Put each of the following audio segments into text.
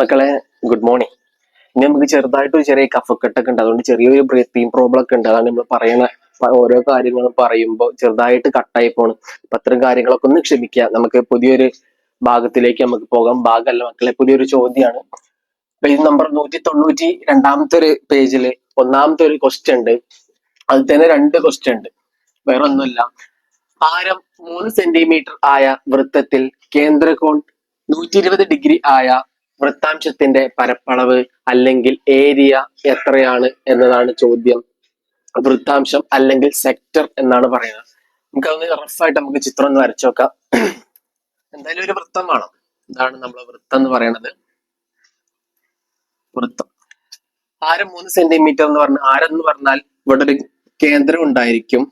മക്കളെ good morning. ഇനി നമുക്ക് ചെറുതായിട്ടൊരു ചെറിയ കഫക്കെട്ടൊക്കെ ഉണ്ട്, അതുകൊണ്ട് ചെറിയൊരു ബ്രീത്തിങ് പ്രോബ്ലം ഒക്കെ ഉണ്ട്. അതാണ് നമ്മൾ പറയുന്ന ഓരോ കാര്യങ്ങളും പറയുമ്പോൾ ചെറുതായിട്ട് കട്ടായി പോണ്. അപ്പൊ അത്തരം കാര്യങ്ങളൊക്കെ ഒന്ന് ക്ഷമിക്കുക. നമുക്ക് പുതിയൊരു ഭാഗത്തിലേക്ക് നമുക്ക് പോകാം. ഭാഗമല്ല മക്കളെ, പുതിയൊരു ചോദ്യമാണ്. പേജ് നമ്പർ 192 ഒരു പേജില് ഒന്നാമത്തെ ഒരു ക്വസ്റ്റ്യൻ ഉണ്ട്. അതിൽ തന്നെ രണ്ട് ക്വസ്റ്റ്യൻ ഉണ്ട്. വേറെ ഒന്നുമില്ല. ആരം 3 സെന്റിമീറ്റർ ആയ വൃത്തത്തിൽ കേന്ദ്രകോൺ 120 ഡിഗ്രി ആയ വൃത്താംശത്തിന്റെ പരപ്പളവ് അല്ലെങ്കിൽ ഏരിയ എത്രയാണ് എന്നതാണ് ചോദ്യം. വൃത്താംശം അല്ലെങ്കിൽ സെക്ടർ എന്നാണ് പറയുന്നത്. നമുക്കതൊന്ന് റഫായിട്ട് നമുക്ക് ചിത്രം ഒന്ന് വരച്ചു നോക്കാം. എന്തായാലും ഒരു വൃത്തം വേണം. ഇതാണ് നമ്മളെ വൃത്തം എന്ന് പറയുന്നത്. വൃത്തം ആരം 3 സെന്റിമീറ്റർ എന്ന് പറഞ്ഞാൽ, ആരം എന്ന് പറഞ്ഞാൽ ഇവിടെ ഒരു കേന്ദ്രം ഉണ്ടായിരിക്കും.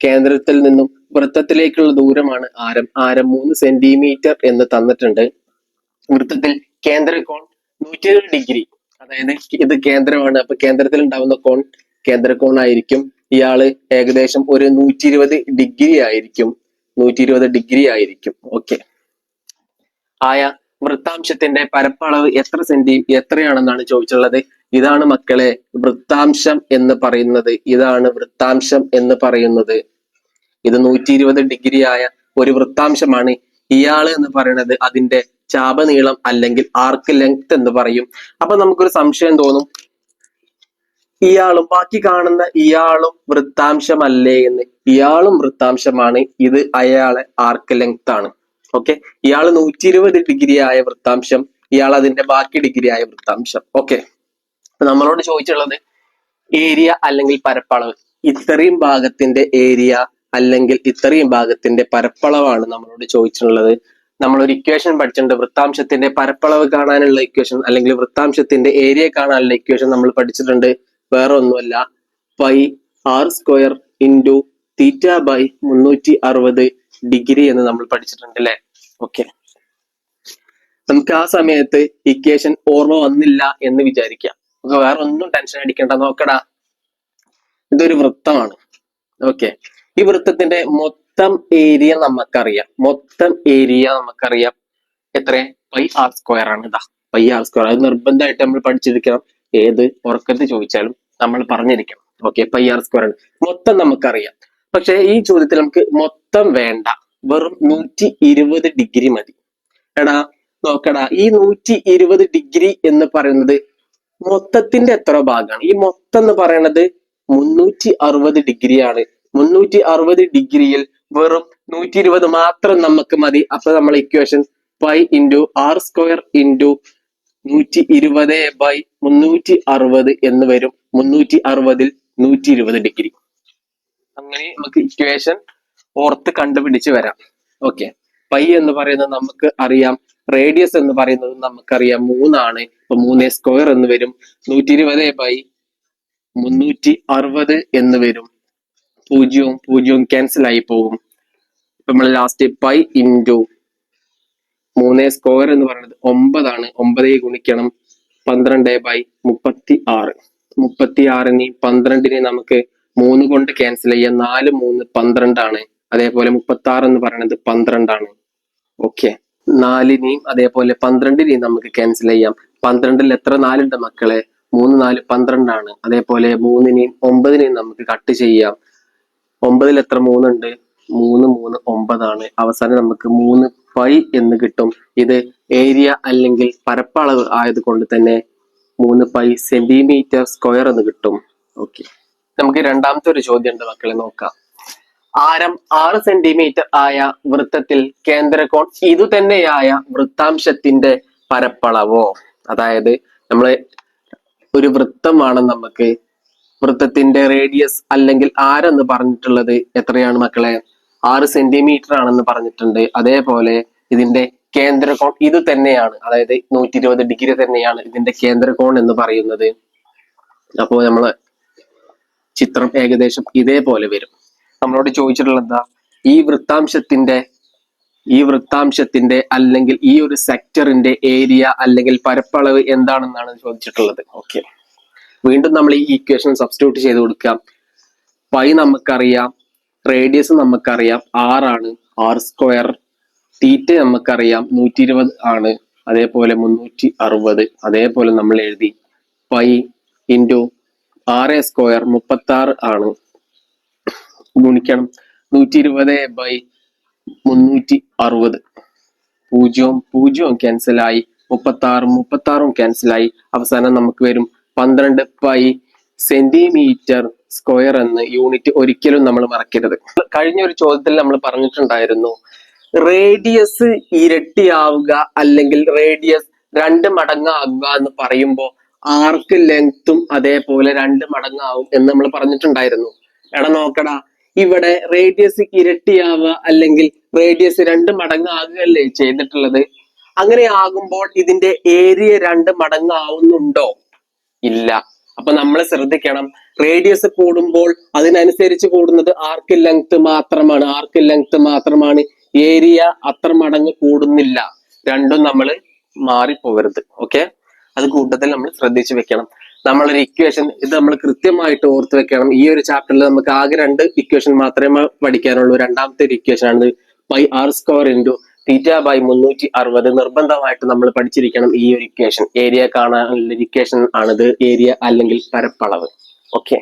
കേന്ദ്രത്തിൽ നിന്നും വൃത്തത്തിലേക്കുള്ള ദൂരമാണ് ആരം. ആരം 3 സെന്റിമീറ്റർ എന്ന് തന്നിട്ടുണ്ട്. വൃത്തത്തിൽ കേന്ദ്രകോൺ 120 ഡിഗ്രി, അതായത് ഇത് കേന്ദ്രമാണ്. അപ്പൊ കേന്ദ്രത്തിൽ ഉണ്ടാവുന്ന കോൺ കേന്ദ്രകോൺ ആയിരിക്കും. ഇയാള് ഏകദേശം ഒരു 120 ഡിഗ്രി ആയിരിക്കും. 120 ഡിഗ്രി ആയിരിക്കും. ഓക്കെ. ആയ വൃത്താംശത്തിന്റെ പരപ്പളവ് എത്രയാണെന്നാണ് ചോദിച്ചുള്ളത്. ഇതാണ് മക്കളെ വൃത്താംശം എന്ന് പറയുന്നത്. ഇതാണ് വൃത്താംശം എന്ന് പറയുന്നത്. ഇത് 120 ഡിഗ്രി ആയ ഒരു വൃത്താംശമാണ്. ഇയാള് എന്ന് പറയുന്നത് അതിന്റെ ചാപനീളം അല്ലെങ്കിൽ ആർക്ക് ലെങ്ത് എന്ന് പറയും. അപ്പൊ നമുക്കൊരു സംശയം തോന്നും, ഇയാളും ബാക്കി കാണുന്ന ഇയാളും വൃത്താംശമല്ലേ എന്ന്. ഇയാളും വൃത്താംശമാണ്. ഇത് അയാളെ ആർക്ക് ലെങ്ത് ആണ്. ഓക്കെ. ഇയാൾ 120 ഡിഗ്രി ആയ വൃത്താംശം, ഇയാൾ അതിന്റെ ബാക്കി ഡിഗ്രി ആയ വൃത്താംശം. ഓക്കെ. നമ്മളോട് ചോദിച്ചുള്ളത് ഏരിയ അല്ലെങ്കിൽ പരപ്പളവ്. ഇത്രയും ഭാഗത്തിന്റെ ഏരിയ അല്ലെങ്കിൽ ഇത്രയും ഭാഗത്തിന്റെ പരപ്പളവാണ് നമ്മളോട് ചോദിച്ചിട്ടുള്ളത്. നമ്മളൊരു ഇക്വേഷൻ പഠിച്ചിട്ടുണ്ട്. വൃത്താംശത്തിന്റെ പരപ്പളവ് കാണാനുള്ള ഇക്വേഷൻ അല്ലെങ്കിൽ വൃത്താംശത്തിന്റെ ഏരിയ കാണാനുള്ള ഇക്വേഷൻ നമ്മൾ പഠിച്ചിട്ടുണ്ട്. വേറെ ഒന്നുമല്ല, pi r square into theta by 360 degree എന്ന് നമ്മൾ പഠിച്ചിട്ടുണ്ട് അല്ലെ. ഓക്കെ. നമുക്ക് ആ സമയത്ത് ഇക്വേഷൻ ഓർമ്മ വന്നില്ല എന്ന് വിചാരിക്കാം. നമുക്ക് വേറെ ഒന്നും ടെൻഷൻ അടിക്കണ്ട. നോക്കടാ, ഇതൊരു വൃത്തമാണ്. ഓക്കെ. ഈ വൃത്തത്തിന്റെ മൊത്തം ഏരിയ നമുക്കറിയാം. മൊത്തം ഏരിയ നമുക്കറിയാം. എത്ര? പൈ ആർ സ്ക്വയർ ആണ്. ഇതാ പൈ ആർ സ്ക്വയർ. അത് നിർബന്ധമായിട്ട് നമ്മൾ പഠിച്ചിരിക്കണം. ഏത് ഉറക്കത്ത് ചോദിച്ചാലും നമ്മൾ പറഞ്ഞിരിക്കണം. ഓക്കെ. പൈ ആർ സ്ക്വയർ ആണ്. മൊത്തം നമുക്കറിയാം. പക്ഷെ ഈ ചോദ്യത്തിൽ നമുക്ക് മൊത്തം വേണ്ട, വെറും 120 ഡിഗ്രി മതി. എടാ നോക്കടാ, ഈ 120 ഡിഗ്രി എന്ന് പറയുന്നത് മൊത്തത്തിന്റെ എത്ര ഭാഗമാണ്? ഈ മൊത്തം എന്ന് പറയുന്നത് 360 ഡിഗ്രിയാണ്. 360 ഡിഗ്രിയിൽ വെറും 120 മാത്രം നമുക്ക് മതി. അപ്പൊ നമ്മൾ equation pi into r square into 120 by 360 എന്ന് വരും. 360ൽ 120 ഡിഗ്രി. അങ്ങനെ നമുക്ക് ഇക്വേഷൻ ഓർത്ത് കണ്ടുപിടിച്ച് വരാം. ഓക്കെ. പൈ എന്ന് പറയുന്നത് നമുക്ക് അറിയാം. റേഡിയസ് എന്ന് പറയുന്നത് നമുക്കറിയാം 3 ആണ്. അപ്പൊ 3 സ്ക്വയർ എന്ന് വരും. 120 ബൈ 360 എന്ന് വരും. പൂജ്യവും ക്യാൻസൽ ആയി പോകും. നമ്മൾ ലാസ്റ്റ് പൈ ഇൻറ്റു 3 സ്ക്വയർ എന്ന് പറയുന്നത് 9 ആണ്. 9 ഗുണിക്കണം 12 ബൈ 36. 36നെ 12നെ നമുക്ക് 3 കൊണ്ട് ക്യാൻസൽ ചെയ്യാം. 4 3 12 ആണ്. അതേപോലെ 36 എന്ന് പറയുന്നത് 12 ആണ്. ഓക്കെ. 4നെയും അതേപോലെ 12നെയും നമുക്ക് ക്യാൻസൽ ചെയ്യാം. 12ൽ എത്ര 4 ഉണ്ട് മക്കളെ? 3 4 12 ആണ്. അതേപോലെ 3നെയും 9നെയും നമുക്ക് കട്ട് ചെയ്യാം. 9ൽ എത്ര 3 ഉണ്ട്? 3 3 9 ആണ്. അവസാനം നമുക്ക് 3 പൈ എന്ന് കിട്ടും. ഇത് ഏരിയ അല്ലെങ്കിൽ പരപ്പളവ് ആയതുകൊണ്ട് തന്നെ 3 പൈ സെന്റിമീറ്റർ സ്ക്വയർ എന്ന് കിട്ടും. ഓക്കെ. നമുക്ക് രണ്ടാമത്തെ ഒരു ചോദ്യം ഉണ്ട് മക്കളെ, നോക്കാം. ആരം 6 സെന്റിമീറ്റർ ആയ വൃത്തത്തിൽ കേന്ദ്രകോൺ ഇതു തന്നെയായ വൃത്താംശത്തിന്റെ പരപ്പളവോ? അതായത് നമ്മള് ഒരു വൃത്തമാണ്, നമുക്ക് വൃത്തത്തിന്റെ റേഡിയസ് അല്ലെങ്കിൽ ആരം എന്ന് പറഞ്ഞിട്ടുള്ളത് എത്രയാണ് മക്കളെ? 6 സെന്റിമീറ്റർ ആണെന്ന് പറഞ്ഞിട്ടുണ്ട്. അതേപോലെ ഇതിന്റെ കേന്ദ്രകോൺ ഇത് തന്നെയാണ്, അതായത് 120 ഡിഗ്രി തന്നെയാണ് ഇതിന്റെ കേന്ദ്രകോൺ എന്ന് പറയുന്നത്. അപ്പോൾ നമ്മള് ചിത്രം ഏകദേശം ഇതേപോലെ വരും. നമ്മളോട് ചോദിച്ചിട്ടുള്ളത് എന്താ? ഈ വൃത്താംശത്തിന്റെ അല്ലെങ്കിൽ ഈ ഒരു സെക്ടറിന്റെ ഏരിയ അല്ലെങ്കിൽ പരപ്പളവ് എന്താണെന്നാണ് ചോദിച്ചിട്ടുള്ളത്. ഓക്കെ. വീണ്ടും നമ്മൾ ഈ ഇക്വേഷൻ സബ്സ്റ്റിറ്റ്യൂട്ട് ചെയ്ത് കൊടുക്കാം. പൈ നമുക്കറിയാം, റേഡിയസ് നമുക്കറിയാം 6 ആണ്, ആർ സ്ക്വയർ. തീറ്റ നമുക്കറിയാം 120 ആണ്. അതേപോലെ 360, അതേപോലെ നമ്മൾ എഴുതി പൈ ഇൻറ്റു 6² 36 ആണ്, ഗുണിക്കണം 120/360. പൂജ്യവും പൂജ്യവും ക്യാൻസലായി, 36 ക്യാൻസലായി. അവസാനം നമുക്ക് വരും 12 പൈ സെന്റിമീറ്റർ സ്ക്വയർ എന്ന് യൂണിറ്റ് ഒരിക്കലും നമ്മൾ മറക്കരുത്. കഴിഞ്ഞ ഒരു ചോദ്യത്തിൽ നമ്മൾ പറഞ്ഞിട്ടുണ്ടായിരുന്നു, റേഡിയസ് ഇരട്ടിയാവുക അല്ലെങ്കിൽ റേഡിയസ് 2 മടങ്ങാകുക എന്ന് പറയുമ്പോൾ ആർക്ക് ലെങ്ത്തും അതേപോലെ 2 മടങ്ങാവും എന്ന് നമ്മൾ പറഞ്ഞിട്ടുണ്ടായിരുന്നു. എടാ നോക്കടാ, ഇവിടെ റേഡിയസ് ഇരട്ടിയാവുക അല്ലെങ്കിൽ റേഡിയസ് 2 മടങ്ങാകുകയല്ലേ ചെയ്തിട്ടുള്ളത്. അങ്ങനെ ആകുമ്പോൾ ഇതിന്റെ ഏരിയ 2 മടങ്ങാവുന്നുണ്ടോ? ഇല്ല. അപ്പൊ നമ്മൾ ശ്രദ്ധിക്കണം, റേഡിയസ് കൂടുമ്പോൾ അതിനനുസരിച്ച് കൂടുന്നത് ആർക്ക് ലെങ്ത് മാത്രമാണ്. ഏരിയ അത്ര മടങ്ങ് കൂടുന്നില്ല. രണ്ടും നമ്മൾ മാറിപ്പോകരുത്. ഓക്കെ, അത് കൂട്ടത്തിൽ നമ്മൾ ശ്രദ്ധിച്ചു വെക്കണം. നമ്മളൊരു ഇക്വേഷൻ ഇത് നമ്മൾ കൃത്യമായിട്ട് ഓർത്ത് വെക്കണം. ഈ ഒരു ചാപ്റ്ററിൽ നമുക്ക് ആകെ 2 ഇക്വേഷൻ മാത്രമേ പഠിക്കാനുള്ളൂ. രണ്ടാമത്തെ ഒരു ഇക്വേഷൻ ആണ് πr² ഇൻറ്റു θ/360. നിർബന്ധമായിട്ട് നമ്മൾ പഠിച്ചിരിക്കണം ഈ ഒരു ഇക്വേഷൻ. ഏരിയ കാണാനുള്ള ഇക്വേഷൻ ആണിത്, ഏരിയ അല്ലെങ്കിൽ പരപ്പളവ്. ഓക്കെ.